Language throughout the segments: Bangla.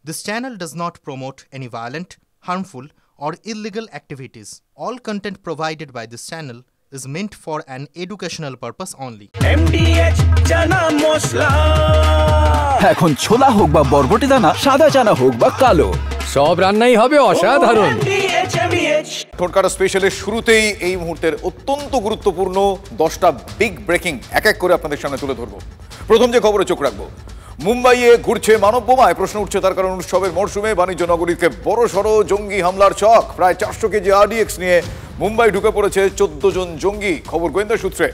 This channel does not promote any violent, harmful, or illegal activities. All content provided by this channel is meant for an educational purpose only. MDH chana masala এখন ছোলা হোক বা বরবটি দানা, সাদা চানা হোক বা কালো, সব রান্নাই হবে অসাধারণ। ঠোঁটকাটা স্পেশালের শুরুতেই এই মুহূর্তের অত্যন্ত গুরুত্বপূর্ণ 10টা বিগ ব্রেকিং এক এক করে আপনাদের সামনে তুলে ধরবো। প্রথম যে খবরে চোখ রাখবো, মুম্বাইয়ে ঘুরছে মানব বোমায়। প্রশ্ন উঠছে তার কারণ উৎসবের মরশুমে বাণিজ্য নগরীতে বড়সড় জঙ্গি হামলার ছক। প্রায় 400 কেজি RDX নিয়ে মুম্বাই ঢুকে পড়েছে 14 জন জঙ্গি। খবর গোয়েন্দা সূত্রে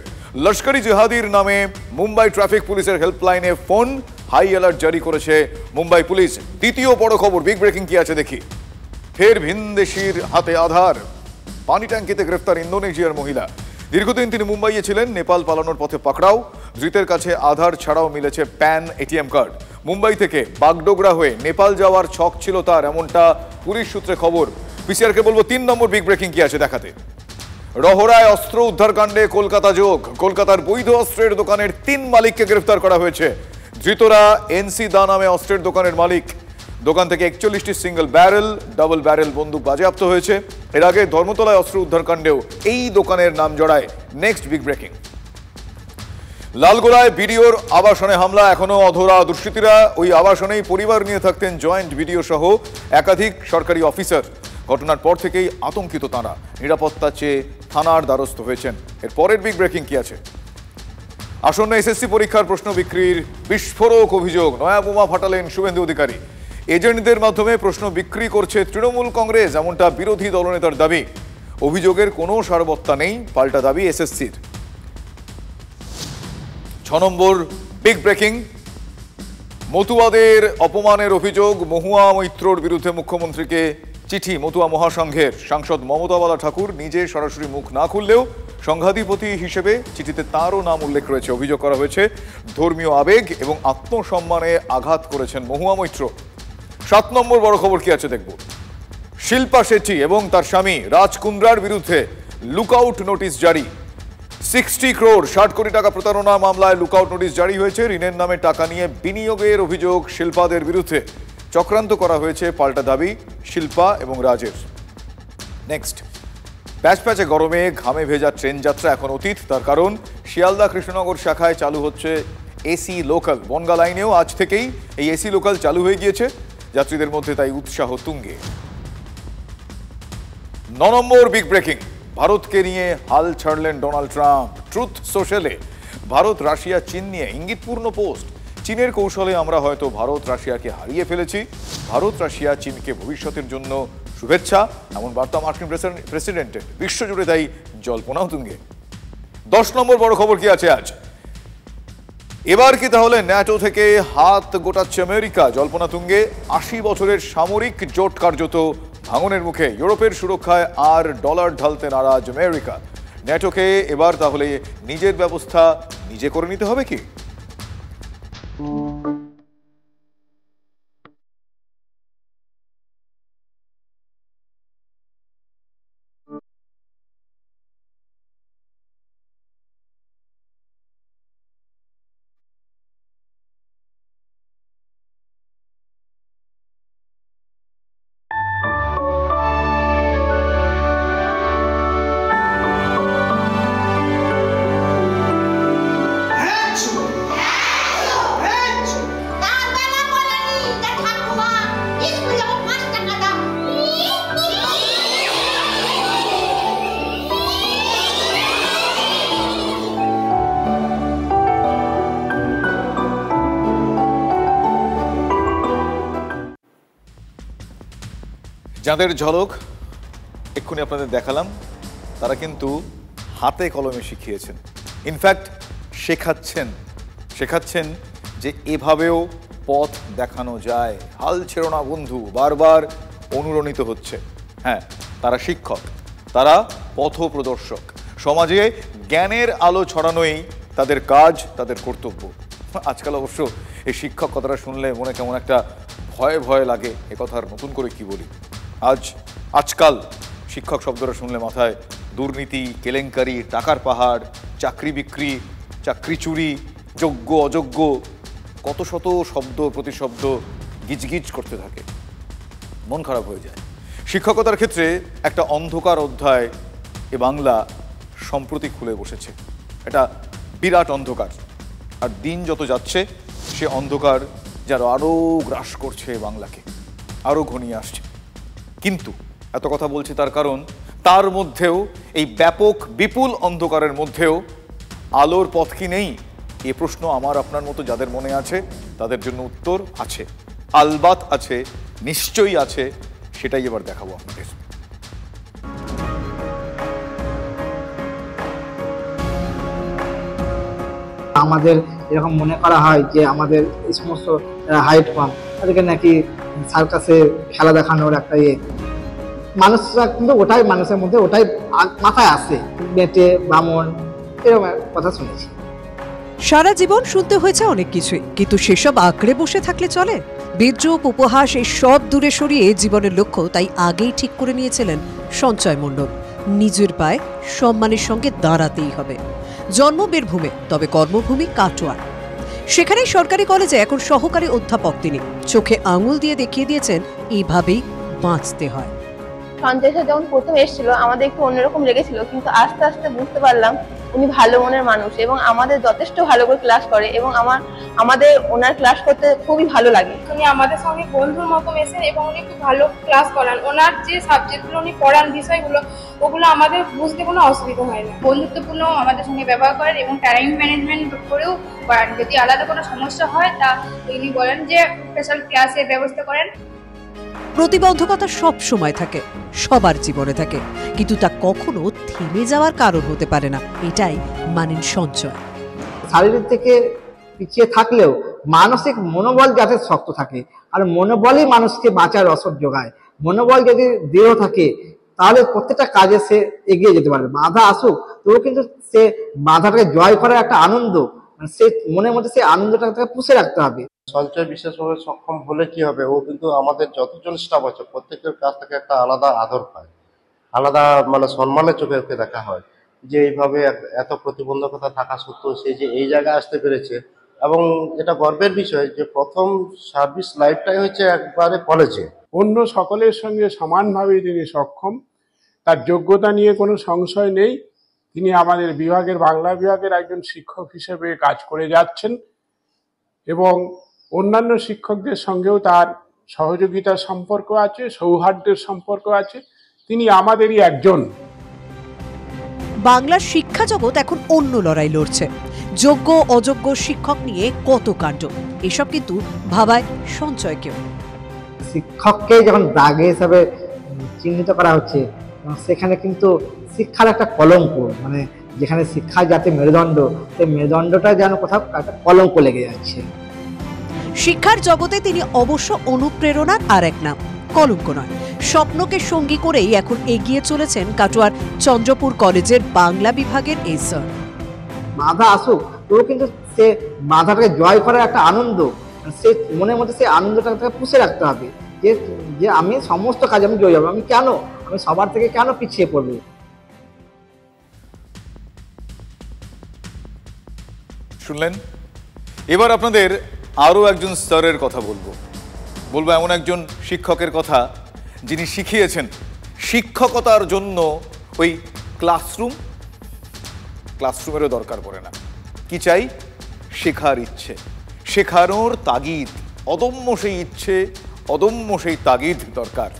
লস্করি জিহাদির নামে মুম্বাই ট্রাফিক পুলিশের হেল্পলাইনে ফোন, হাই অ্যালার্ট জারি করেছে মুম্বাই পুলিশ। দ্বিতীয় বড় খবর, বিগ ব্রেকিং কি আছে দেখি। ফের ভিনদেশির হাতে আধার, পানি ট্যাঙ্কিতে গ্রেফতার ইন্দোনেশিয়ার মহিলা। দীর্ঘদিন তিনি মুম্বাইয়ে ছিলেন, নেপাল পালানোর পথে পাকড়াও। ধৃতের কাছে আধার ছাড়াও মিলেছে প্যান, এটিএম কার্ড। মুম্বাই থেকে বাগডোগরা হয়ে নেপাল যাওয়ার ছক ছিল তার, এমনটা পুলিশ সূত্রে খবর। পিসিআরকে বলবো 3 নম্বর বিগ ব্রেকিং কি আছে দেখাতে। রহরায় অস্ত্র উদ্ধার কাণ্ডে কলকাতা যোগ। কলকাতার বৈধ অস্ত্রের দোকানের 3 মালিককে গ্রেফতার করা হয়েছে। ধৃতরা এনসি দা নামে অস্ত্রের দোকানের মালিক। দোকান থেকে 41টি সিঙ্গেল ব্যারেল, ডাবল ব্যারেল বন্দুক বাজেয়াপ্ত হয়েছে। এর আগে ধর্মতলায় অস্ত্র উদ্ধার কাণ্ডেও এই দোকানের নাম জড়ায়। নেক্সট বিগ ব্রেকিং, লালগোলায় বিডিওর আবাসনে হামলা। এখনো অধরা দুষ্কৃতীরা। ওই আবাসনেই পরিবার নিয়ে থাকতেন জয়েন্ট বিডিও সহ একাধিক সরকারি অফিসার। ঘটনার পর থেকেই আতঙ্কিত তাঁরা, নিরাপত্তা চেয়ে থানার দ্বারস্থ হয়েছেন। এর পরের বিগ ব্রেকিং কি আছে। আসন্ন এসএসসি পরীক্ষার প্রশ্ন বিক্রির বিস্ফোরক অভিযোগ। নয়া বোমা ফাটালেন শুভেন্দু অধিকারী। এজেন্টদের মাধ্যমে প্রশ্ন বিক্রি করছে তৃণমূল কংগ্রেস, এমনটা বিরোধী দলনেতার দাবি। অভিযোগের কোনো সারবত্তা নেই, পাল্টা দাবি এসএসসির। 6 নম্বর বিগ ব্রেকিং, মতুয়াদের অপমানের অভিযোগ। মহুয়া মৈত্রর বিরুদ্ধে মুখ্যমন্ত্রীকে চিঠি মতুয়া মহাসংঘের। সাংসদ মমতা বালা ঠাকুর নিজে সরাসরি মুখ না খুললেও সংঘাধিপতি হিসেবে চিঠিতে তাঁরও নাম উল্লেখ রয়েছে। অভিযোগ করা হয়েছে ধর্মীয় আবেগ এবং আত্মসম্মানে আঘাত করেছেন মহুয়া মৈত্র। 7 নম্বর বড় খবর কি আছে দেখব। শিল্পা শেট্টি এবং তার স্বামী রাজ কুন্দ্রার বিরুদ্ধে লুকআউট নোটিশ জারি। 60 crore 60 কোটি টাকা প্রতারণা মামলায় লুকআউট নোটিশ জারি হয়েছে। ঋণের নামে টাকা নিয়ে বিনিয়োগের অভিযোগ শিল্পাদের বিরুদ্ধে। চক্রান্ত করা হয়েছে, পাল্টা দাবি শিল্পা এবং রাজের। নেক্সট, প্যাচপ্যাচে গরমে ঘামে ভেজা ট্রেন যাত্রা এখন অতীত। তার কারণ শিয়ালদা কৃষ্ণনগর শাখায় চালু হচ্ছে এসি লোকাল। বনগা লাইনেও আজ থেকেই এই এসি লোকাল চালু হয়ে গিয়েছে। যাত্রীদের মধ্যে তাই উৎসাহ তুঙ্গে। 9 নম্বর বিগ ব্রেকিং, ভারতকে নিয়ে হাল ছাড়লেন ডোনাল্ড ট্রাম্প। ট্রুথ সোশ্যালে ভারত রাশিয়া চীন নিয়ে ইঙ্গিতপূর্ণ পোস্ট। চীনের কৌশলে আমরা হয়তো ভারত রাশিয়াকে হারিয়ে ফেলেছি। ভারত রাশিয়া চীনকে ভবিষ্যতের জন্য শুভেচ্ছা, এমন বার্তা মার্কিন প্রেসিডেন্টের। বিশ্বজুড়ে তাই জল্পনাও তুঙ্গে। 10 নম্বর বড় খবর কি আছে আজ। এবার কি তাহলে ন্যাটো থেকে হাত গোটাচ্ছে আমেরিকা? জল্পনা তুঙ্গে। 80 বছরের সামরিক জোট কার্যত ভাঙনের মুখে। ইউরোপের সুরক্ষায় আর ডলার ঢালতে নারাজ আমেরিকা। ন্যাটোকে এবার তাহলে নিজের ব্যবস্থা নিজে করে নিতে হবে কি? যাদের ঝলক এক্ষুনি আপনাদের দেখালাম, তারা কিন্তু হাতে কলমে শিখিয়েছেন। ইনফ্যাক্ট শেখাচ্ছেন যে এভাবেও পথ দেখানো যায়। হাল ছেড়ো না বন্ধু বারবার অনুরণিত হচ্ছে। হ্যাঁ, তারা শিক্ষক, তারা পথ প্রদর্শক। সমাজে জ্ঞানের আলো ছড়ানোই তাদের কাজ, তাদের কর্তব্য। আজকাল অবশ্য এই শিক্ষক কথাটা শুনলে মনে কেমন একটা ভয় ভয় লাগে। এ কথার নতুন করে কি বলি। আজকাল শিক্ষক শব্দটা শুনলে মাথায় দুর্নীতি, কেলেঙ্কারি, টাকার পাহাড়, চাকরি বিক্রি, চাকরি চুরি, যোগ্য অযোগ্য, কত শত শব্দ প্রতিশব্দ গিজগিজ করতে থাকে, মন খারাপ হয়ে যায়। শিক্ষকতার ক্ষেত্রে একটা অন্ধকার অধ্যায় এ বাংলা সম্প্রতি খুলে বসেছে। এটা বিরাট অন্ধকার, আর দিন যত যাচ্ছে সে অন্ধকার যার আরও গ্রাস করছে বাংলাকে, আরও ঘনিয়ে আসছে। কিন্তু এত কথা বলছি তার কারণ তার মধ্যেও, এই ব্যাপক বিপুল অন্ধকারের মধ্যেও আলোর পথ কি নেই? এ প্রশ্ন আমার আপনার মতো যাদের মনে আছে তাদের জন্য উত্তর আছে, আলবাত আছে, নিশ্চয়ই আছে। সেটাই এবার দেখাবো আপনাদের। আমাদের এরকম মনে করা হয় যে আমাদের এই সমস্ত হাইট কম, তাদেরকে নাকি সার্কাসে খেলা দেখানোর একটা মানুষরা, কিন্তু ওটাই মানুষের মধ্যে ওটাই মাথায় আসে, বেটে বামন এরকম কথা শুনেছি। সারা জীবন শুনতে হয়েছে অনেক কিছুই, কিন্তু সেসব আঁকড়ে বসে থাকলে চলে? বিদ্রূপ, উপহাস এই সব দূরে সরিয়ে জীবনের লক্ষ্য তাই আগেই ঠিক করে নিয়েছিলেন সঞ্চয় মণ্ডল। নিজের পায়ে সম্মানের সঙ্গে দাঁড়াতেই হবে। জন্ম বীরভূমে, তবে কর্মভূমি কাটোয়া। সেখানেই সরকারি কলেজে এখন সহকারী অধ্যাপক তিনি। চোখে আঙুল দিয়ে দেখিয়ে দিয়েছেন এইভাবেই বাঁচতে হয়। সঞ্জয় স্যার যখন প্রথম এসেছিল আমাদের একটু অন্যরকম লেগেছিল, কিন্তু আস্তে আস্তে বুঝতে পারলাম উনি ভালো মনের মানুষ এবং আমাদের যথেষ্ট ভালো করে ক্লাস করে এবং আমাদের ওনার ক্লাস করতে খুবই ভালো লাগে। উনি আমাদের সঙ্গে বন্ধুর মতো মেশেন এবং উনি খুব ভালো ক্লাস করান। ওনার যে সাবজেক্টগুলো উনি পড়ান, বিষয়গুলো, ওগুলো আমাদের বুঝতে কোনো অসুবিধা হয় না। বন্ধুত্বপূর্ণ আমাদের সঙ্গে ব্যবহার করেন এবং টাইম ম্যানেজমেন্ট করেও করান। যদি আলাদা কোনো সমস্যা হয় তা উনি বলেন যে স্পেশাল ক্লাসের ব্যবস্থা করেন। প্রতিবন্ধকতা সব সময় থাকে, সবার জীবনে থাকে, কিন্তু তা কখনো থেমে যাওয়ার কারণ হতে পারে না, এটাই মানেন সঞ্চয়। শারীরিক থেকে পিছিয়ে থাকলেও মানসিক মনোবল যাতে শক্ত থাকে, আর মনোবলই মানুষকে বাঁচার রসদ যোগায়। মনোবল যদি দৃঢ় থাকে তাহলে প্রত্যেকটা কাজে সে এগিয়ে যেতে পারবে। বাধা আসুক তবুও কিন্তু সে বাধাটাকে জয় করার একটা আনন্দ, সে মনের মধ্যে সেই আনন্দটাকে পুষে রাখতে হবে। সঞ্চয় বিশেষভাবে সক্ষম হলে কি হবে, ও কিন্তু আমাদের যতজন স্টাফ আছে প্রত্যেকের কাছ থেকে একটা আলাদা আদর পায়, আলাদা সম্মানের চোখে ওকে দেখা হয় যে এইভাবে এত প্রতিবন্ধকতা থাকা সত্ত্বেও সে যে এই জায়গায় আসতে পেরেছে। এবং এটা গর্বের বিষয় যে প্রথম সার্ভিস লাইফটাই হচ্ছে একবারে কলেজে। অন্য সকলের সঙ্গে সমানভাবে তিনি সক্ষম, তার যোগ্যতা নিয়ে কোনো সংশয় নেই। তিনি আমাদের বিভাগের, বাংলা বিভাগের একজন শিক্ষক হিসেবে কাজ করে যাচ্ছেন এবং অন্যান্য শিক্ষকদের সঙ্গেও তার সহযোগিতার সম্পর্ক আছে, সৌহার্দ্যের সম্পর্ক আছে। তিনি আমাদেরই একজন। বাংলার শিক্ষা জগৎ এখন অন্য লড়াই লড়ছে। যোগ্য অযোগ্য শিক্ষক নিয়ে কত কাণ্ড, এসব কিন্তু ভাবায় সঞ্চয়কেও। শিক্ষককে যখন দাগে হিসাবে চিহ্নিত করা হচ্ছে, সেখানে কিন্তু শিক্ষার একটা কলঙ্ক, মানে যেখানে শিক্ষার যাতে মেরুদণ্ড, সেই মেরুদণ্ডটা যেন কোথাও একটা কলঙ্ক লেগে যাচ্ছে। শিক্ষার জগতে তিনি অবশ্য অনুপ্রেরণার আর এক নাম, কলঙ্ক নয়। স্বপ্নকে সঙ্গী করেই এখন এগিয়ে চলেছেন কাটোয়ার চন্দ্রপুর কলেজের বাংলা বিভাগের এই স্যার। বাধা আসুক তবুও কিন্তু সে বাধাটাকে জয় করার একটা আনন্দ, সে মনের মধ্যে সেই আনন্দটাকে পুষে রাখতে হবে যে আমি সমস্ত কাজে আমি জয় যাবো, আমি সবার থেকে কেন পিছিয়ে পড়বো। শুনলেন? এবার আপনাদের আরও একজন স্যারের কথা বলবো এমন একজন শিক্ষকের কথা যিনি শিখিয়েছেন শিক্ষকতার জন্য ওই ক্লাসরুমেরও দরকার পড়ে না। কি চাই? শেখার ইচ্ছে, শেখানোর তাগিদ, অদম্য সেই ইচ্ছে, অদম্য সেই তাগিদ দরকার।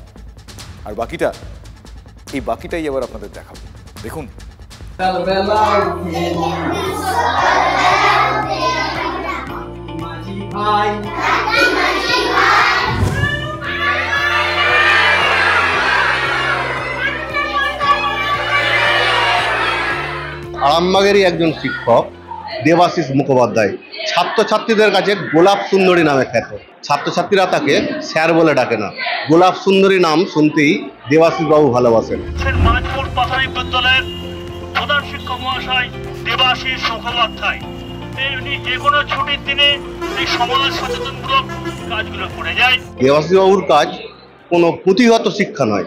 আর বাকিটাই এবার আপনাদের দেখাবো। দেখুন। আরামবাগেরই একজন শিক্ষক দেবাশিস মুখোপাধ্যায় ছাত্রছাত্রীদের কাছে গোলাপ সুন্দরী নামে খ্যাত। ছাত্রছাত্রীরা তাকে স্যার বলে ডাকে না, গোলাপ সুন্দরী নাম শুনতেই দেবাশিস বাবু ভালোবাসেন। মাঝপুর প্রাথমিক বিদ্যালয়ের প্রধান শিক্ষক মহাশয় দেবাশিস মুখোপাধ্যায় যে কোনো ছুটির দিনে এই সমাজ সচেতনমূলক কাজগুলো করে যায়। দেবাশিস বাবুর কাজ কোনো পুঁথিগত শিক্ষা নয়,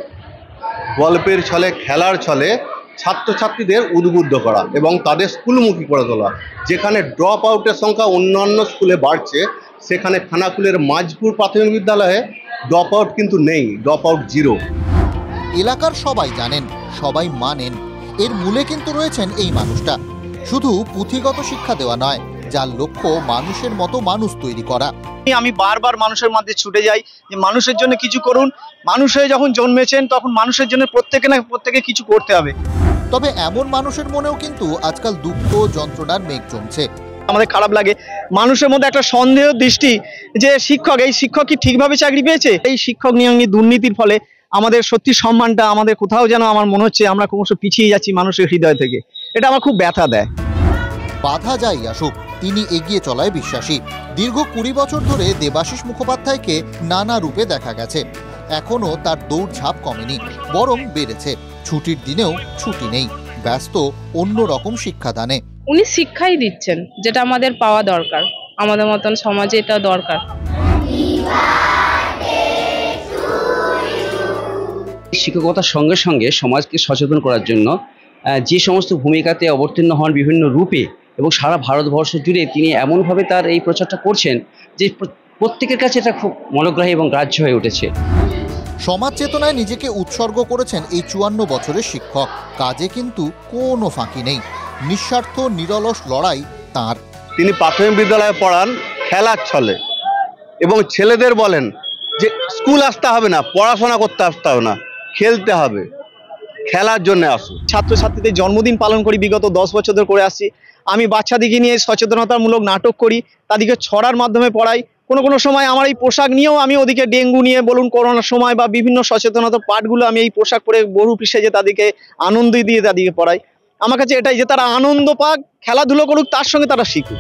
গল্পের ছলে, খেলার ছলে ছাত্রছাত্রীদের উদ্বুদ্ধ করা এবং তাদের স্কুলমুখী করে তোলা। যেখানে ড্রপ আউটের সংখ্যা অন্যান্য স্কুলে বাড়ছে, সেখানে খানাকুলের মাঝপুর প্রাথমিক বিদ্যালয়ে ড্রপ আউট কিন্তু নেই, ড্রপ আউট 0। এলাকার সবাই জানেন, সবাই মানেন, এর মূলে কিন্তু রয়েছেন এই মানুষটা। শুধু পুঁথিগত শিক্ষা দেওয়া নয়, যার লক্ষ্য মানুষের মতো মানুষ তৈরি করা। আমি বারবার মানুষের মধ্যে ছুটে যাই যে মানুষের জন্য কিছু করুন, মানুষ হয়ে যখন জন্মেছেন তখন মানুষের জন্য প্রত্যেকে কিছু করতে হবে। তবে এমন মানুষের মনেও কিন্তু আজকাল দুঃখ যন্ত্রণার মেঘ জমছে। আমাদের খারাপ লাগে মানুষের মধ্যে একটা সন্দেহ দৃষ্টি যে এই শিক্ষক কি ঠিকভাবে চাকরি পেয়েছে। এই শিক্ষক নিয়োগ দুর্নীতির ফলে আমাদের সত্যি সম্মানটা আমাদের কোথাও যেন আমার মনে হচ্ছে আমরা ক্রমশ পিছিয়ে যাচ্ছি মানুষের হৃদয় থেকে। এটা আমার খুব ব্যথা দেয়। বাধা যাই আসুক, তিনি এগিয়ে চলায় বিশ্বাসী। দীর্ঘ 20 বছর ধরে দেবাশিস মুখোপাধ্যায়কে নানা রূপে দেখা গেছে। এখনো তার দৌড়ঝাঁপ কমেনি, বরং বেড়েছে। ছুটির দিনেও ছুটি নেই, ব্যস্ত অন্য রকম শিক্ষাদানে। উনি শিক্ষাই দিচ্ছেন, যেটা আমাদের পাওয়া দরকার, আমাদের মতন সমাজে এটা দরকার। শিক্ষকতার সঙ্গে সঙ্গে সমাজকে সচেতন করার জন্য যে সমস্ত ভূমিকাতে অবতীর্ণ হন বিভিন্ন রূপে এবং সারা ভারতবর্ষ জুড়ে তিনি এমনভাবে তার এই প্রচারটা করছেন যে প্রত্যেকের কাছে এটা খুব মনোগ্রাহী এবং গ্রাহ্য হয়ে উঠেছে। সমাজ চেতনায় নিজেকে উৎসর্গ করেছেন এই 54 বছরের শিক্ষক। কাজে কিন্তু কোনো ফাঁকি নেই, নিঃস্বার্থ নিরলস লড়াই তাঁর। তিনি প্রাথমিক বিদ্যালয়ে পড়ান খেলার ছলে এবং ছেলেদের বলেন যে স্কুল আসতে হবে না, পড়াশোনা করতে আসতে হবে না, খেলতে হবে, খেলার জন্য আসুন। ছাত্রছাত্রীদের জন্মদিন পালন করি, বিগত 10 বছর ধরে করে আসছি। আমি বাচ্চাদিকে নিয়ে সচেতনতামূলক নাটক করি, তাদেরকে ছড়ার মাধ্যমে পড়াই। কোনো সময় আমার এই পোশাক নিয়েও আমি ওদিকে ডেঙ্গু নিয়ে বলুন, করোনার সময় বা বিভিন্ন সচেতনতার পাঠগুলো আমি এই পোশাক পরে বহু পিছিয়ে যে তাদেরকে আনন্দ দিয়ে তাদেরকে পড়াই। আমার কাছে এটাই যে তারা আনন্দ পাক, খেলাধুলো করুক, তার সঙ্গে তারা শিখুক।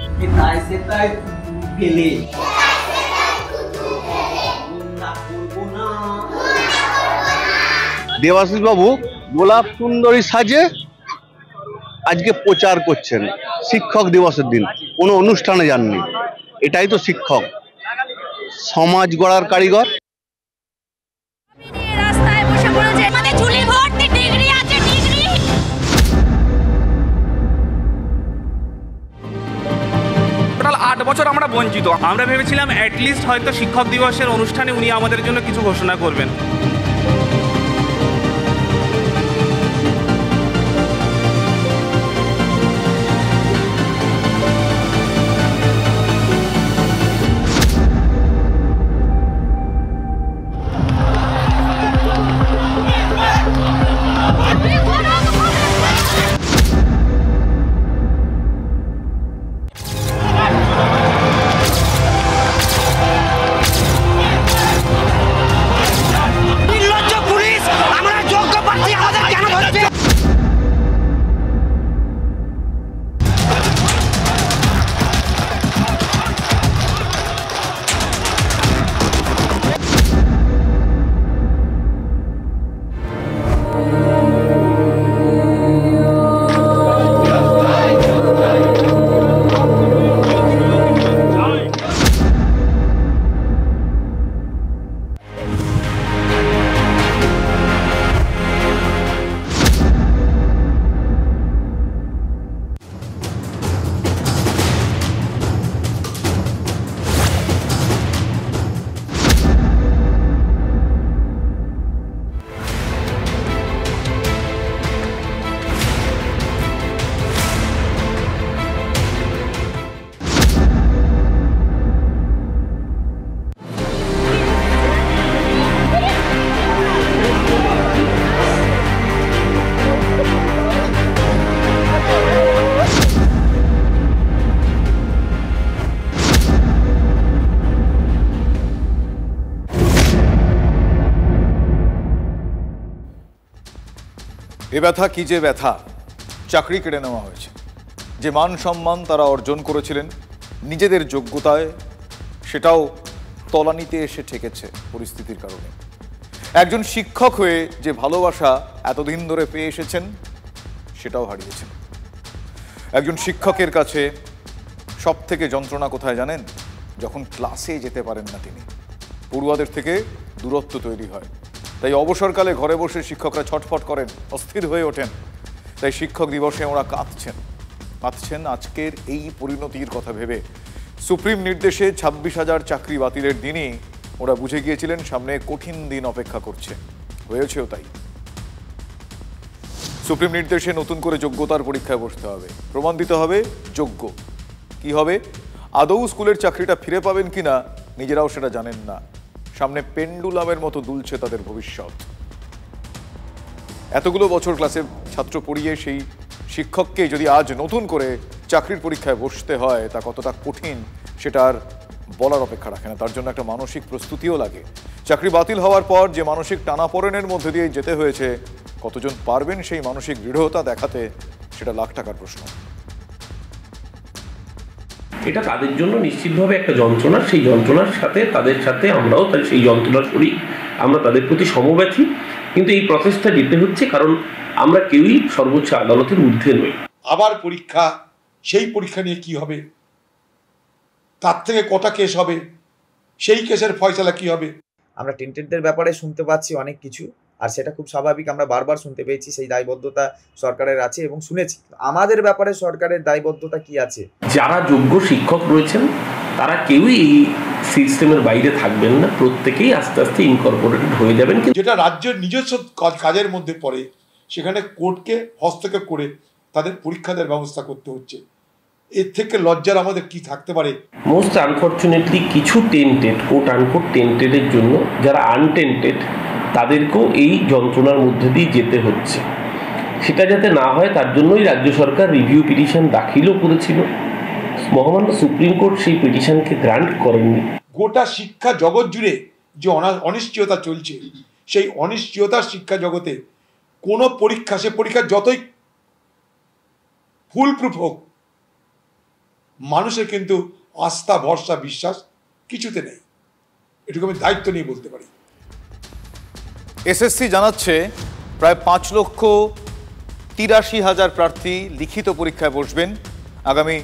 দেবাশিস বাবু গোলাপ সুন্দরী সাজে আজকে প্রচার করছেন শিক্ষক দিবসের দিন, কোনো অনুষ্ঠানে যাননি। এটাই তো শিক্ষক, সমাজ গড়ার কারিগর। টোটাল 8 বছর আমরা বঞ্চিত। আমরা ভেবেছিলাম অ্যাটলিস্ট হয়তো শিক্ষক দিবসের অনুষ্ঠানে উনি আমাদের জন্য কিছু ঘোষণা করবেন। এ ব্যথা কি যে ব্যথা, চাকরি কেড়ে নেওয়া হয়েছে। যে মান সম্মান তারা অর্জন করেছিলেন নিজেদের যোগ্যতায়, সেটাও তলানিতে এসে ঠেকেছে পরিস্থিতির কারণে। একজন শিক্ষক হয়ে যে ভালোবাসা এতদিন ধরে পেয়ে এসেছেন, সেটাও হারিয়েছেন। একজন শিক্ষকের কাছে সব থেকে যন্ত্রণা কোথায় জানেন? যখন ক্লাসে যেতে পারেন না তিনি, পড়ুয়াদের থেকে দূরত্ব তৈরি হয়। তাই অবসরকালে ঘরে বসে শিক্ষকরা ছটফট করেন, অস্থির হয়ে ওঠেন। তাই শিক্ষক দিবসে ওরা কাঁদছেন আজকের এই পরিণতির কথা ভেবে। সুপ্রিম নির্দেশে 26,000 চাকরি বাতিলের দিনই ওরা বুঝে গিয়েছিলেন সামনে কঠিন দিন অপেক্ষা করছে, হয়েছেও তাই। সুপ্রিম নির্দেশে নতুন করে যোগ্যতার পরীক্ষায় বসতে হবে, প্রমাণ দিতে হবে যোগ্য। কি হবে, আদৌ স্কুলের চাকরিটা ফিরে পাবেন কিনা নিজেরাও সেটা জানেন না। সামনে পেন্ডুলামের মতো দুলছে তাদের ভবিষ্যৎ। এতগুলো বছর ক্লাসে ছাত্র পড়িয়ে সেই শিক্ষককে যদি আজ নতুন করে চাকরির পরীক্ষায় বসতে হয়, তা কতটা কঠিন সেটা আর বলার অপেক্ষা রাখে না। তার জন্য একটা মানসিক প্রস্তুতিও লাগে। চাকরি বাতিল হওয়ার পর যে মানসিক টানাপোড়েনের মধ্যে দিয়ে যেতে হয়েছে, কতজন পারবেন সেই মানসিক দৃঢ়তা দেখাতে, সেটা লাখ টাকার প্রশ্ন। এটা তাদের জন্য নিশ্চিতভাবে একটা যন্ত্রণা। সেই যন্ত্রণার সাথে তাদের সাথে আমরাও সেই যন্ত্রণার করি, আমরা তাদের প্রতি সমব্যথী। কিন্তু এই প্রসেসটা যেতে হচ্ছে, কারণ আমরা কেউই সর্বোচ্চ আদালতের ঊর্ধ্বে নই। আবার পরীক্ষা, সেই পরীক্ষা নিয়ে কি হবে, তার থেকে কটা কেস হবে, সেই কেসের ফয়সালা কি হবে। আমরা টেন্টেডদের ব্যাপারে শুনতে পাচ্ছি অনেক কিছু, আর সেটা খুব স্বাভাবিক। আমরা বারবার শুনতে পেয়েছি, সেই দায়বদ্ধতা সরকারের আছে এবং শুনেছি। আমাদের ব্যাপারে সরকারের দায়বদ্ধতা কি আছে? যারা যোগ্য শিক্ষক রয়েছেন তারা কেউই এই সিস্টেমের বাইরে থাকবেন না, প্রত্যেকেই আস্তে আস্তে ইনকর্পোরেটেড হয়ে যাবেন। যেটা রাজ্যের নিজস্ব কাজের মধ্যে পড়ে, সেখানে কোর্টকে হস্তক্ষেপ করে তাদের পরীক্ষা দেওয়ার ব্যবস্থা করতে হচ্ছে। এর থেকে লজ্জার আমাদের কি থাকতে পারে? মোস্ট আনফর্চুনেটলি কিছু টেন্টেড, কোট আনকোট টেন্টেডের জন্য, যারা আনটেন্টেড তাদেরকেও এই যন্ত্রণার মধ্যে দিয়ে যেতে হচ্ছে। সেটা যাতে না হয় তার জন্যই রাজ্য সরকার রিভিউ পিটিশন দাখিলও করেছিল। মহামান্য সুপ্রিম কোর্ট সেই পিটিশনকে গ্রান্ট করেননি। গোটা শিক্ষা জগৎ জুড়ে যে অনিশ্চয়তা চলছে, সেই অনিশ্চয়তার শিক্ষা জগতে কোনো পরীক্ষা, সে পরীক্ষা যতই ফুল প্রুফ হোক, মানুষের কিন্তু আস্থা, ভরসা, বিশ্বাস কিছুতে নেই। এটুকু আমি দায়িত্ব নিয়ে বলতে পারি। এসএসসি জানাচ্ছে প্রায় 5,83,000 প্রার্থী লিখিত পরীক্ষায় বসবেন। আগামী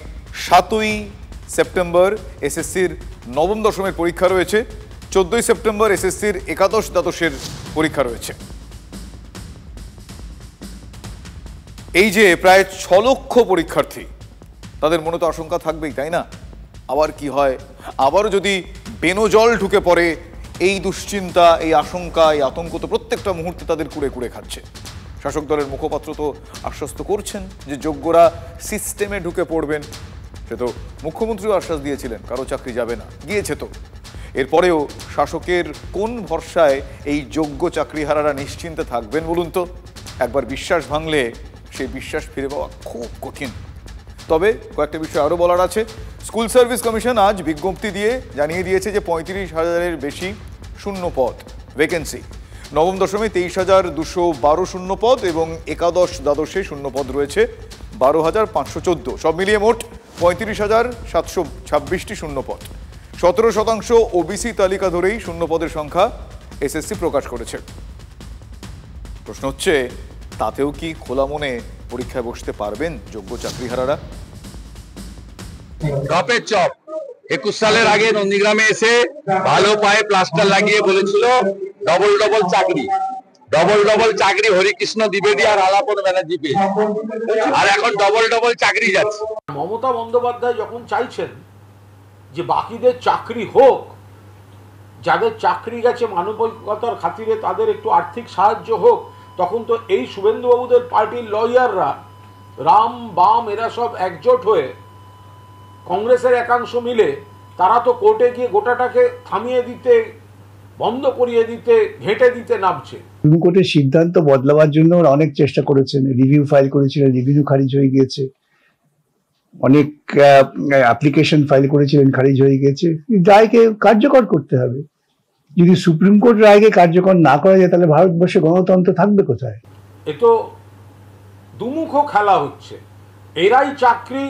7ই সেপ্টেম্বর এসএসসির নবম দশমের পরীক্ষা রয়েছে, 14ই সেপ্টেম্বর এসএসসির একাদশ দ্বাদশের পরীক্ষা রয়েছে। এই যে প্রায় 6 লক্ষ পরীক্ষার্থী, তাদের মনে তো আশঙ্কা থাকবেই, তাই না? আবার কি হয়, আবারও যদি বেনজল ঢুকে পড়ে, এই দুশ্চিন্তা, এই আশঙ্কা, এই আতঙ্ক তো প্রত্যেকটা মুহূর্তে তাদের কুড়ে কুড়ে খাচ্ছে। শাসক দলের মুখপাত্র তো আশ্বস্ত করছেন যে যোগ্যরা সিস্টেমে ঢুকে পড়বেন। সে তো মুখ্যমন্ত্রীও আশ্বাস দিয়েছিলেন কারো চাকরি যাবে না, গিয়েছে তো। এরপরেও শাসকের কোন ভরসায় এই যোগ্য চাকরিহারারা নিশ্চিন্তে থাকবেন বলুন তো? একবার বিশ্বাস ভাঙলে সেই বিশ্বাস ফিরে পাওয়া খুব কঠিন। তবে কয়েকটা বিষয় আরও বলার আছে। স্কুল সার্ভিস কমিশন আজ বিজ্ঞপ্তি দিয়ে জানিয়ে দিয়েছে যে 35,000-এর বেশি শূন্য পদ, ভ্যাকেন্সি। নবম দশমে 23,212 শূন্য পদ এবং একাদশ দ্বাদশে শূন্য পদ রয়েছে 12,514। সব মিলিয়ে মোট 35,726টি শূন্য পদ। 17% ওবিসি তালিকা ধরেই শূন্য পদের সংখ্যা এসএসসি প্রকাশ করেছে। প্রশ্ন হচ্ছে, তাতেও কি খোলা মনে পরীক্ষায় বসতে পারবেন যোগ্য চাকরিহারারা? টপের চপ 21 সালের আগে নন্দীগ্রামে এসে ভালো পায়ে প্লাস্টার লাগিয়ে বলেছিল ডবল ডবল চাকরি হরিকৃষ্ণ দ্বিবেদী আর আলাপন ব্যানার্জি পেয়ে, আর এখন ডবল ডবল চাকরি যাচ্ছে। মমতা বন্দ্যোপাধ্যায় যখন চাইছেন যে বাকিদের চাকরি হোক, যাদের চাকরি গেছে মানবিকতার খাতিরে তাদের একটু আর্থিক সাহায্য হোক, তখন তো এই শুভেন্দুবাবুদের পার্টির লয়াররা, রাম বাম এরা সব একজোট হয়ে, কংগ্রেসের একাংশ মিলে তারা তো কোর্টে গিয়ে গোটাটাকে থামিয়ে দিতে, বন্ধ করিয়ে দিতে, ঘেঁটে দিতে নামছে। সুপ্রিম কোর্টের সিদ্ধান্ত বদলাবার জন্য ওরা অনেক চেষ্টা করেছেন, রিভিউ ফাইল করেছিলেন, রিভিউ খারিজ হয়ে গিয়েছে, অনেক অ্যাপ্লিকেশন ফাইল করেছিলেন, খারিজ হয়ে গেছে। রায়কে কার্যকর করতে হবে। যদি সুপ্রিম কোর্ট রায়কে কার্যকর না করা যায়, তাহলে ভারতবর্ষে গণতন্ত্র থাকবে কোথায়? এ তো দুমুখ খেলা হচ্ছে। এরাই চাকরি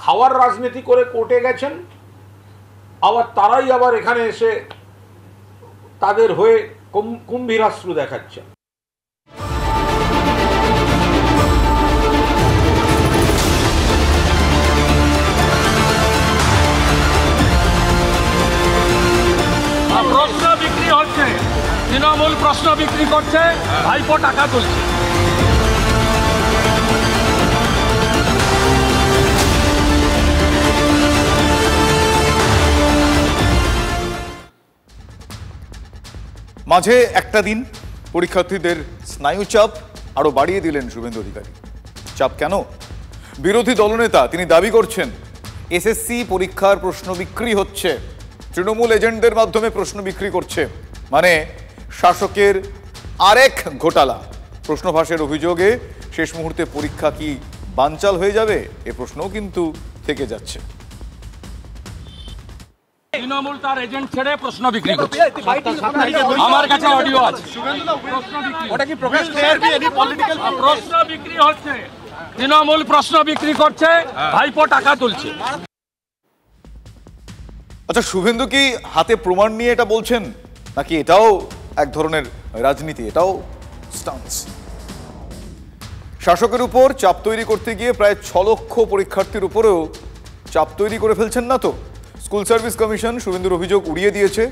খাওয়ার রাজনীতি করে কোর্টে গেছেন, আবার তারাই আবার এখানে এসে তাদের হয়ে কুম্ভীরাশ্রু দেখাচ্ছে। প্রশ্ন বিক্রি হচ্ছে, তৃণমূল প্রশ্ন বিক্রি করছে, ভাইপো টাকা তুলছে। মাঝে একটা দিন পরীক্ষার্থীদের স্নায়ুচাপ আরো বাড়িয়ে দিলেন শুভেন্দু অধিকারী। চাপ কেন? বিরোধী দলনেতা তিনি দাবি করছেন এসএসসি পরীক্ষার প্রশ্ন বিক্রি হচ্ছে, তৃণমূল এজেন্টদের মাধ্যমে প্রশ্ন বিক্রি করছে, মানে শাসকের আরেক ঘোটালা। প্রশ্ন ফাঁসের অভিযোগে শেষ মুহূর্তে পরীক্ষা কি বানচাল হয়ে যাবে, এ প্রশ্নও কিন্তু থেকে যাচ্ছে। তৃণমূল তার এজেন্ট ছেড়ে প্রশ্ন বিক্রি করছে, আমার কাছে অডিও আছে। প্রশ্ন বিক্রি হচ্ছে, তৃণমূল প্রশ্ন বিক্রি করছে, ভাইপো টাকা তুলছে। আচ্ছা, শুভেন্দু কি হাতে প্রমাণ নিয়ে এটা বলছেন, নাকি এটাও এক ধরনের রাজনীতি, এটাও স্টান্স? শাসকের উপর চাপ তৈরি করতে গিয়ে প্রায় 6 লক্ষ পরীক্ষার্থীর উপরেও চাপ তৈরি করে ফেলছেন না তো? স্কুল সার্ভিস কমিশন শুভেন্দুর অভিযোগ উড়িয়ে দিয়েছে।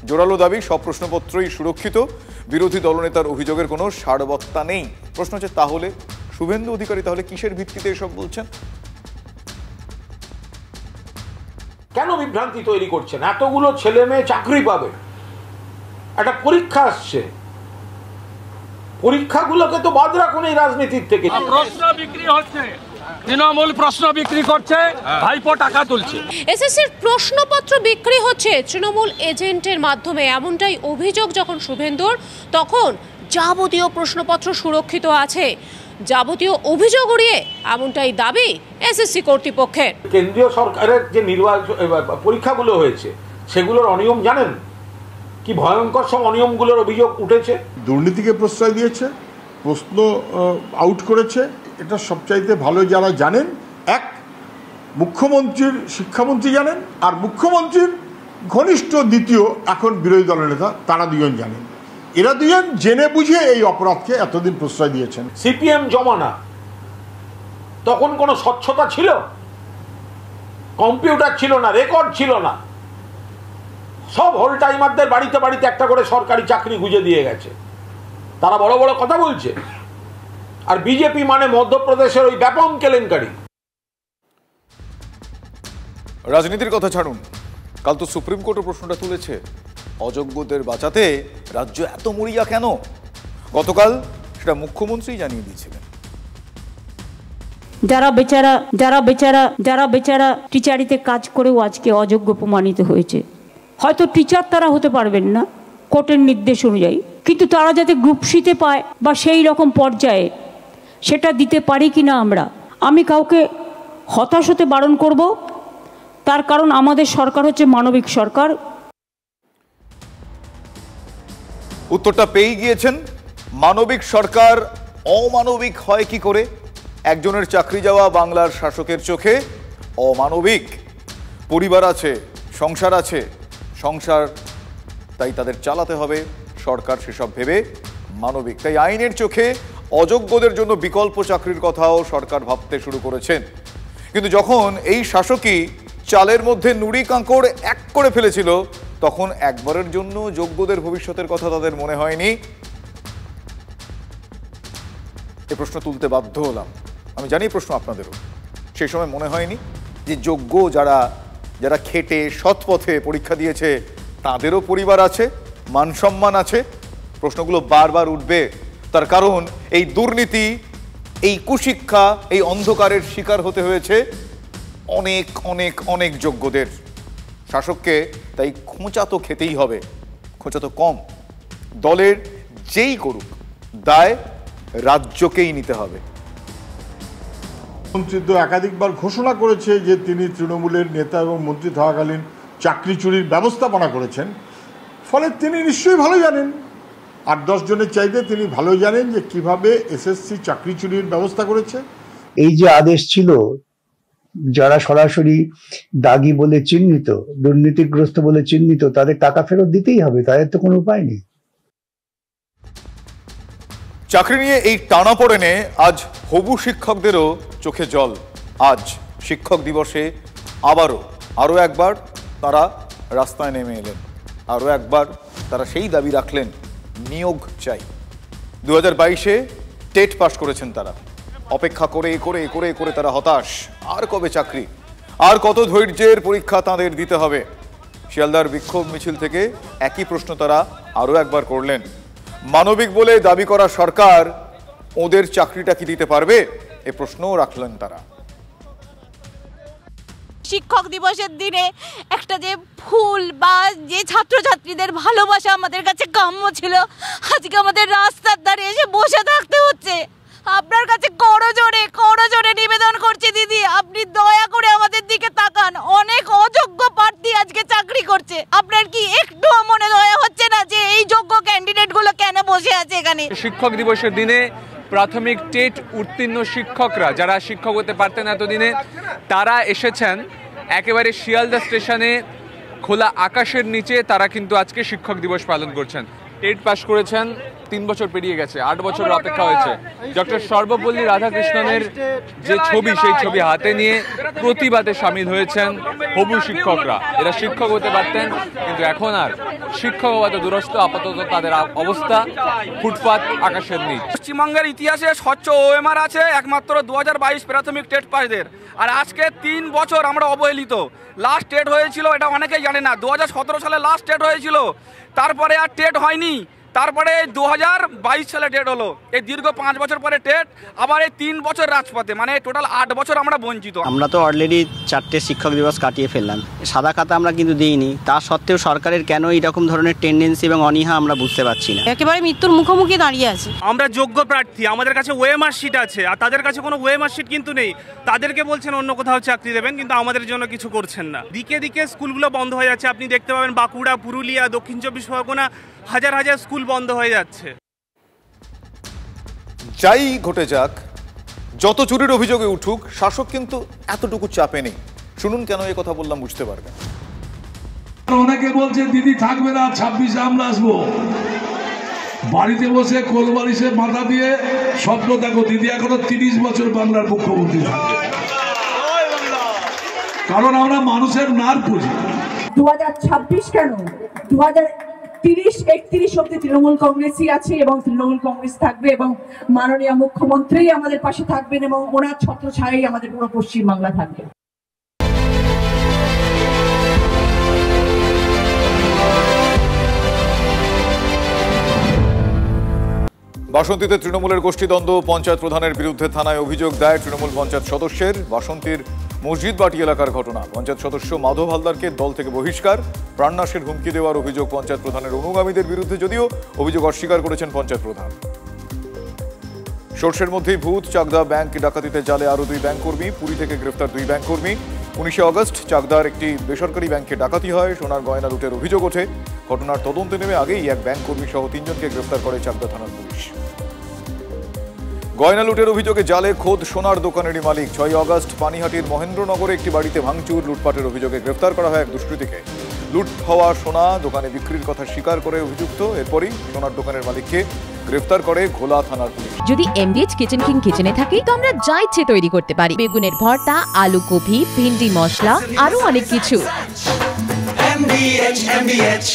জোরালো দাবি সব প্রশ্নপত্রই সুরক্ষিত, বিরোধী দলনেতার অভিযোগের কোনো সারবত্তা নেই। প্রশ্ন হচ্ছে তাহলে শুভেন্দু অধিকারী তাহলে কিসের ভিত্তিতে এসব বলছেন? কেন বিভ্রান্তি তৈরি করছেন? এতগুলো ছেলে মেয়ে চাকরি পাবে, একটা পরীক্ষা আসছে, পরীক্ষাগুলোকে তো বাদ রাখুন এই রাজনীতির থেকে। প্রশ্ন বিক্রি হচ্ছে, তৃণমূল প্রশ্ন বিক্রি করছে, ভাইপো টাকা তুলছে। এসএসসির প্রশ্নপত্র বিক্রি হচ্ছে তৃণমূল এজেন্টের মাধ্যমে, এমনটাই অভিযোগ যখন শুভেন্দুর, তখন যাবতীয় প্রশ্নপত্র সুরক্ষিত আছে, যাবতীয় অভিযোগ উড়িয়ে এমনটাই দাবি এসএসসি কর্তৃপক্ষের। কেন্দ্রীয় সরকারের যে নির্বাচন পরীক্ষাগুলো হয়েছে সেগুলোর অনিয়ম জানেন কি ভয়ঙ্কর সব অনিয়মগুলোর অভিযোগ উঠেছে। দুর্নীতিকে প্রশ্রয় দিয়েছে, প্রশ্ন আউট করেছে। এটা সবচাইতে ভালো যারা জানেন, এক মুখ্যমন্ত্রীর শিক্ষামন্ত্রী জানেন, আর মুখ্যমন্ত্রীর ঘনিষ্ঠ দ্বিতীয় এখন বিরোধী দলের নেতা, তারা দুজন জানেন। এরা দুজন জেনে বুঝে এই অপরাধকে এতদিন প্রশ্রয় দিয়েছেন। সিপিএম জমানা তখন কোনো স্বচ্ছতা ছিল? কম্পিউটার ছিল না, রেকর্ড ছিল না, সব হোল টাইমারদের বাড়িতে বাড়িতে একটা করে সরকারি চাকরি গুঁজে দিয়ে গেছে। তারা বড় বড় কথা বলছে, আর বিজেপি মানে মধ্যপ্রদেশের ওই ব্যাপক কেলেঙ্কারি। রাজনীতির কথা ছাড়ুন, কাল তো সুপ্রিম কোর্টের প্রশ্নটা তুলেছে, অযোগ্যদের বাঁচাতে রাজ্য এত মরিয়া কেন? গতকাল সেটা মুখ্যমন্ত্রী জানিয়ে দিয়েছিলেন। যারা বেচারা টিচারিতে কাজ করেও আজকে অযোগ্য প্রমাণিত হয়েছে, হয়তো টিচার তারা হতে পারবেন না কোর্টের নির্দেশ অনুযায়ী, কিন্তু তারা যাতে গ্রুপ সিতে পায় বা সেই রকম পর্যায়ে সেটা দিতে পারি কি না আমরা, আমি কাউকে হতাশ হতে বারণ করব। তার কারণ আমাদের সরকার হচ্ছে মানবিক সরকার। উত্তরটা পেয়ে গিয়েছেন। মানবিক সরকার অমানবিক হয় কি করে? একজনের চাকরি যাওয়া বাংলার শাসকের চোখে অমানবিক। পরিবার আছে, সংসার আছে, সংসার তাই তাদের চালাতে হবে, সরকার সেসব ভেবে মানবিক। তাই আইনের চোখে অযোগ্যদের জন্য বিকল্প চাকরির কথাও সরকার ভাবতে শুরু করেছেন। কিন্তু যখন এই শাসকই চালের মধ্যে নুড়ি কাঁকড় এক করে ফেলেছিল, তখন একবারের জন্য যোগ্যদের ভবিষ্যতের কথা তাদের মনে হয়নি। এই প্রশ্ন তুলতে বাধ্য হলাম, আমি জানি প্রশ্ন আপনাদেরও। সেই সময় মনে হয়নি যে যোগ্য যারা খেটে সৎ পথে পরীক্ষা দিয়েছে তাদেরও পরিবার আছে, মান সম্মান আছে? প্রশ্নগুলো বারবার উঠবে, তার কারণ এই দুর্নীতি, এই কুশিক্ষা, এই অন্ধকারের শিকার হতে হয়েছে অনেক অনেক অনেক যোগ্যদের। শাসককে তাই খোঁচা তো খেতেই হবে, খোঁচা তো কম। দলের যেই করুক দায় রাজ্যকেই নিতে হবে। মন্ত্রী তো একাধিকবার ঘোষণা করেছে যে তিনি তৃণমূলের নেতা এবং মন্ত্রী থাকাকালীন চাকরি চুরির ব্যবস্থাপনা করেছেন, ফলে তিনি নিশ্চয়ই ভালো জানেন, 8-10 জনের চাইতে তিনি ভালো জানেন যে কিভাবে এসএসসি চাকরি চুরির ব্যবস্থা করেছে। এই যে আদেশ ছিল, যারা সরাসরি দাগি বলে চিহ্নিত, দুর্নীতিগ্রস্ত বলে চিহ্নিত, তাদের টাকা ফেরত দিতেই হবে, তাদের তো কোনো উপায় নেই। চাকরি নিয়ে এই টানাপোড়েনে আজ হবু শিক্ষকদেরও চোখে জল। আজ শিক্ষক দিবসে আরও একবার তারা রাস্তায় নেমে এলেন, আরও একবার তারা সেই দাবি রাখলেন, নিয়োগ চাই। 2022-এ টেট পাশ করেছেন তারা, অপেক্ষা করে করে করে করে তারা হতাশ। আর কবে চাকরি, আর কত ধৈর্যের পরীক্ষা তাদের দিতে হবে? শিয়ালদার বিক্ষোভ মিছিল থেকে একই প্রশ্ন তারা আরও একবার করলেন। মানবিক বলে দাবি করা সরকার ওদের চাকরিটা কি দিতে পারবে, এ প্রশ্নও রাখলেন তারা। শিক্ষক দিবসের দিনে একটা যে ফুল বা যে ছাত্রছাত্রীদের ভালোবাসা আমাদের কাছে কাম্য ছিল, আজকে আমাদের রাস্তার ধারে এসে বসে থাকতে হচ্ছে। আপনার কাছে করজোরে নিবেদন করছি দিদি, আপনি দয়া করে আমাদের দিকে তাকান। অনেক অযোগ্য প্রার্থী আজকে চাকরি করছে, আপনার কি একটুও মনে দয়া হচ্ছে না যে এই যোগ্য ক্যান্ডিডেটগুলো কেন বসে আছে এখানে? শিক্ষক দিবসের দিনে প্রাথমিক টেট উত্তীর্ণ শিক্ষকরা যারা শিক্ষক হতে পারতেন এতদিনে, তারা এসেছেন একেবারে শিয়ালদা স্টেশনে খোলা আকাশের নিচে। তারা কিন্তু আজকে শিক্ষক দিবস পালন করছেন। টেট পাশ করেছেন, 3 বছর পেরিয়ে গেছে, 8 বছর অপেক্ষা হয়েছে। ডক্টর সর্বপল্লী রাধাকৃষ্ণনের যে ছবি, সেই ছবি হাতে নিয়ে প্রতিবাদে সামিল হয়েছেন হবু শিক্ষকরা। এরা শিক্ষক হতে পারতেন, কিন্তু এখন আর শিক্ষক হওয়া তো দূরস্থ, আপাতত তাদের অবস্থা ফুটপাত আকাশের নিচ। পশ্চিমবঙ্গের ইতিহাসে স্বচ্ছ ওএমআর আছে একমাত্র 2022 প্রাথমিক টেট পাসদের, আর আজকে 3 বছর আমরা অবহেলিত। লাস্ট টেট হয়েছিল, এটা অনেকেই জানে না, 2017 সালে লাস্ট টেট হয়েছিল, তারপরে আর টেট হয়নি। তারপরে 2022 সালে টেট হলো। এই দীর্ঘ 5 বছর পরে টেট, আবার এই 3 বছর রাজপথে, মানে টোটাল 8 বছর আমরা বঞ্চিত। আমরা তো অলরেডি 4টে শিক্ষক দিবস কাটিয়ে ফেললাম, সাদা খাতা আমরা কিন্তু দিইনি। তা সত্ত্বেও সরকারের কেন এরকম ধরনের টেন্ডেন্সি এবং অনীহা আমরা বুঝতে পারছি না। একেবারে মৃত্যুর মুখোমুখি দাঁড়িয়ে আছে। আমরা যোগ্য প্রার্থী, আমাদের কাছে ওএমআর শিট আছে, আর তাদের কাছে কোনো ওএমআর শিট কিন্তু নেই। তাদেরকে বলছেন অন্য কোথাও চাকরি দেবেন, কিন্তু আমাদের জন্য কিছু করছেন না। দিকে দিকে স্কুলগুলো বন্ধ হয়ে যাচ্ছে, আপনি দেখতে পাবেন বাঁকুড়া, পুরুলিয়া, দক্ষিণ 24 পরগনা, হাজার হাজার স্কুল বন্ধ হয়ে যাচ্ছে। যাই ঘটে যাক, যত চুরির অভিযোগে উঠুক, শাসক কিন্তু এতটুকু চাপে নেই। শুনুন কেন এই কথা বললাম, বুঝতে পারবেন। অনেকে বলছে দিদি থাকবে না, 26 আমরা আসবো। বাড়িতে বসে কোলবালিশে মাথা দিয়ে স্বপ্ন দেখো দিদি এখনো 30 বছর বাংলার মুখ্যমন্ত্রী থাকবে, কারণ আমরা মানুষের নার্ভ বুঝি। 2026 কেন, 2030-31 অব্দি তৃণমূল কংগ্রেসই আছে এবং তৃণমূল কংগ্রেস থাকবে, এবং মাননীয় মুখ্যমন্ত্রী আমাদের পাশে থাকবেন, এবং ওনার ছত্রছায়াই আমাদের পুরো পশ্চিমবাংলা থাকবে। বাসন্তীতে তৃণমূলের গোষ্ঠীদ্বন্দ্ব, পঞ্চায়েত প্রধানের বিরুদ্ধে থানায় অভিযোগ দায় তৃণমূল পঞ্চায়েত সদস্যের। বাসন্তীর মসজিদ বাটি এলাকার ঘটনা। পঞ্চায়েত সদস্য মাধব হালদারকে দল থেকে বহিষ্কার, প্রাণনাশের হুমকি দেওয়ার অভিযোগ পঞ্চায়েত প্রধানের অনুগামীদের বিরুদ্ধে, যদিও অভিযোগ অস্বীকার করেছেন পঞ্চায়েত প্রধান। সর্ষের মধ্যেই ভূত, চাকদা ব্যাংক ডাকাতিতে জালে আরও 2 ব্যাংক কর্মী, পুরী থেকে গ্রেফতার 2 ব্যাংক কর্মী। 19 আগস্ট চাকদার একটি বেসরকারি ব্যাংকে ডাকাতি হয়, সোনার গয়না লুটের অভিযোগ ওঠে। ঘটনার তদন্তে নেমে আগেই এক ব্যাংক কর্মী সহ 3 জনকে গ্রেফতার করে চাকদা থানার পুলিশ। গয়না লুটের অভিযোগে জালে খোদ সোনার দোকানেরই মালিক। 6 আগস্ট পানিহাটির মহেন্দ্রনগরে একটি বাড়িতে ভাঙচুর, লুটপাটের অভিযোগে গ্রেফতার করা হয় এক দুষ্কৃতীকে। লুট হওয়া সোনা দোকানে বিক্রির কথা স্বীকার করে অভিযুক্ত। এরপরই সোনার দোকানের মালিককে গ্রেফতার করে ঘোলা থানার পুলিশ। যদি এমবিএচ কিচেন কিং কিচেনে থাকে তো আমরা যা ইচ্ছে তৈরি করতে পারি। বেগুনের ভর্তা, আলু কপি, ভিন্ডি মশলা, আরো অনেক কিছু। MBH